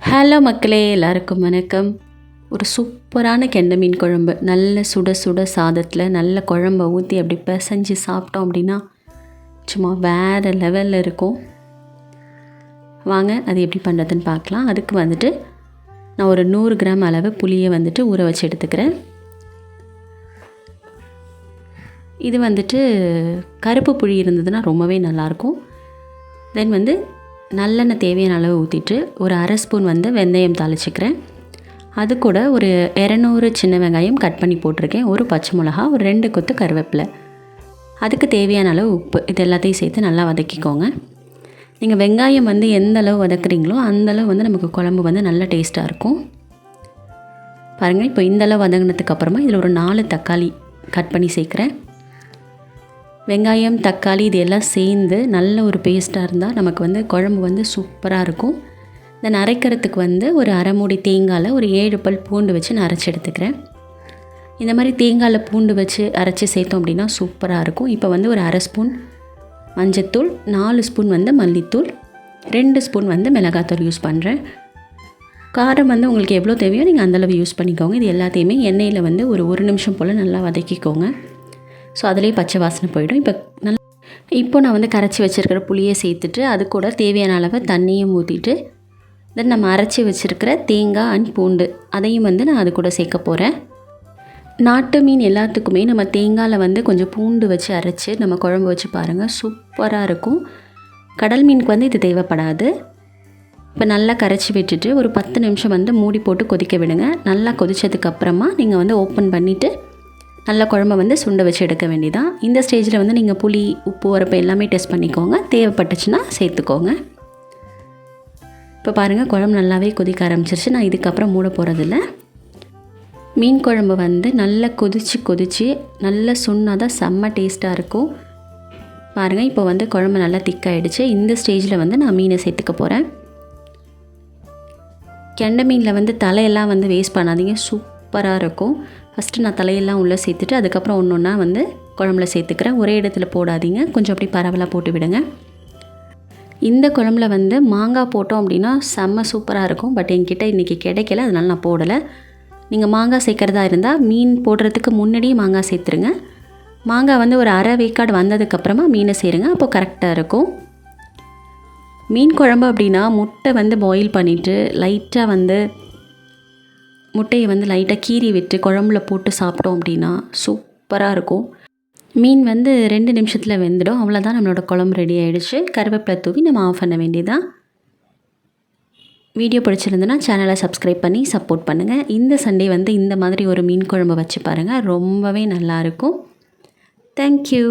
Hello மக்களே, எல்லாருக்கும் வணக்கம். ஒரு சூப்பரான கெண்டை மீன் குழம்பு, நல்ல சுட சுட சாதத்தில் நல்ல குழம்பை ஊற்றி அப்படி பிசைஞ்சு சாப்பிட்டோம் அப்படின்னா சும்மா வேறு லெவலில் இருக்கும். வாங்க அது எப்படி பண்ணுறதுன்னு பார்க்கலாம். அதுக்கு வந்துட்டு நான் ஒரு 100 கிராம் அளவு புளியை வந்துட்டு ஊற வச்சு எடுத்துக்கிறேன். இது வந்துட்டு கருப்பு புளி இருந்ததுன்னா ரொம்பவே நல்லாயிருக்கும். தென் வந்து நல்லெண்ணெய் தேவையான அளவு ஊற்றிட்டு ஒரு அரை ஸ்பூன் வந்து வெந்தயம் தாளிச்சிக்கிறேன். அது கூட ஒரு 200 சின்ன வெங்காயம் கட் பண்ணி போட்டிருக்கேன். ஒரு பச்சை மிளகா, ஒரு 2 கொத்து கருவேப்பிலை, அதுக்கு தேவையான அளவு உப்பு, இது எல்லாத்தையும் சேர்த்து நல்லா வதக்கிக்கோங்க. நீங்கள் வெங்காயம் வந்து எந்த அளவு வதக்குறீங்களோ அந்தளவு வந்து நமக்கு குழம்பு வந்து நல்ல டேஸ்ட்டாக இருக்கும். பாருங்கள், இப்போ இந்தளவு வதங்கினதுக்கப்புறமா இதில் ஒரு 4 தக்காளி கட் பண்ணி சேர்க்குறேன். வெங்காயம், தக்காளி இது எல்லாம் சேர்ந்து நல்ல ஒரு பேஸ்ட்டாக இருந்தால் நமக்கு வந்து குழம்பு வந்து சூப்பராக இருக்கும். தென் அரைக்கிறதுக்கு வந்து ஒரு அரை மூடி தேங்காயில் ஒரு 7 பல் பூண்டு வச்சு நான் அரைச்சி எடுத்துக்கிறேன். இந்த மாதிரி தேங்காயில் பூண்டு வச்சு அரைச்சி சேர்த்தோம் அப்படின்னா சூப்பராக இருக்கும். இப்போ வந்து ஒரு அரை ஸ்பூன் மஞ்சத்தூள், 4 ஸ்பூன் வந்து மல்லித்தூள், 2 ஸ்பூன் வந்து மிளகாத்தூள் யூஸ் பண்ணுறேன். காரம் வந்து உங்களுக்கு எவ்வளோ தேவையோ நீங்கள் அந்தளவு யூஸ் பண்ணிக்கோங்க. இது எல்லாத்தையுமே எண்ணெயில் வந்து ஒரு நிமிஷம் போல் நல்லா வதக்கிக்கோங்க. ஸோ அதிலேயே பச்சை வாசனை போயிடும். இப்போ நான் வந்து கரைச்சி வச்சுருக்கிற புளியை சேர்த்துட்டு அது கூட தேவையான அளவு தண்ணியும் ஊற்றிட்டு தென் நம்ம அரைச்சி வச்சுருக்கிற தேங்காய் அண்ட் பூண்டு அதையும் வந்து நான் அது கூட சேர்க்க போகிறேன். நாட்டு மீன் எல்லாத்துக்குமே நம்ம தேங்காயில் வந்து கொஞ்சம் பூண்டு வச்சு அரைச்சி நம்ம குழம்பு வச்சு பாருங்கள், சூப்பராக இருக்கும். கடல் மீனுக்கு வந்து இது தேவைப்படாது. இப்போ நல்லா கரைச்சி விட்டுட்டு ஒரு 10 நிமிஷம் வந்து மூடி போட்டு கொதிக்க விடுங்க. நல்லா கொதித்ததுக்கப்புறமா நீங்கள் வந்து ஓப்பன் பண்ணிவிட்டு நல்லா குழம்பை வந்து சுண்ட வச்சு எடுக்க வேண்டியதான். இந்த ஸ்டேஜில் வந்து நீங்கள் புளி, உப்பு, உரப்பு எல்லாமே டெஸ்ட் பண்ணிக்கோங்க. தேவைப்பட்டுச்சுன்னா சேர்த்துக்கோங்க. இப்போ பாருங்கள், குழம்பு நல்லாவே கொதிக்க ஆரம்பிச்சிருச்சு. நான் இதுக்கப்புறம் மூட போகிறதில்ல. மீன் குழம்பு வந்து நல்லா கொதித்து நல்லா சொன்னால் தான் செம்ம டேஸ்ட்டாக இருக்கும். பாருங்கள், இப்போ வந்து குழம்பு நல்லா திக்காயிடுச்சு. இந்த ஸ்டேஜில் வந்து நான் மீனை சேர்த்துக்க போகிறேன். கெண்டை மீனில் வந்து தலையெல்லாம் வந்து வேஸ்ட் பண்ணாதீங்க, சூப்பராக இருக்கும். ஃபஸ்ட்டு நான் தலையெல்லாம் உள்ளே சேர்த்துட்டு அதுக்கப்புறம் ஒன்று ஒன்றா வந்து குழம்புல சேர்த்துக்கிறேன். ஒரே இடத்துல போடாதீங்க, கொஞ்சம் அப்படி பரவலாக போட்டு விடுங்க. இந்த குழம்புல வந்து மாங்காய் போட்டோம் அப்படின்னா செம்ம சூப்பராக இருக்கும். பட் என்கிட்ட இன்றைக்கி கிடைக்கல, அதனால் நான் போடலை. நீங்கள் மாங்காய் சேர்க்குறதா இருந்தால் மீன் போடுறதுக்கு முன்னாடியே மாங்காய் சேர்த்துருங்க. மாங்காய் வந்து ஒரு அரை வேக்காடு வந்ததுக்கப்புறமா மீனை சேருங்க, அப்போது கரெக்டாக இருக்கும். மீன் குழம்பு அப்படின்னா முட்டை வந்து பாயில் பண்ணிவிட்டு லைட்டாக வந்து முட்டையை வந்து லைட்டாக கீறி விட்டு குழம்புல போட்டு சாப்பிட்டோம் அப்படின்னா சூப்பராக இருக்கும். மீன் வந்து 2 நிமிஷத்தில் வெந்துடும். அவ்வளோதான், நம்மளோட குழம்பு ரெடி ஆகிடுச்சு. கருவேப்பிலை தூவி நம்ம ஆஃப் பண்ண வேண்டியதான். வீடியோ பிடிச்சிருந்துன்னா சேனலை சப்ஸ்கிரைப் பண்ணி சப்போர்ட் பண்ணுங்கள். இந்த சண்டே வந்து இந்த மாதிரி ஒரு மீன் குழம்பு வச்சு பாருங்கள், ரொம்பவே நல்லாயிருக்கும். தேங்க்யூ.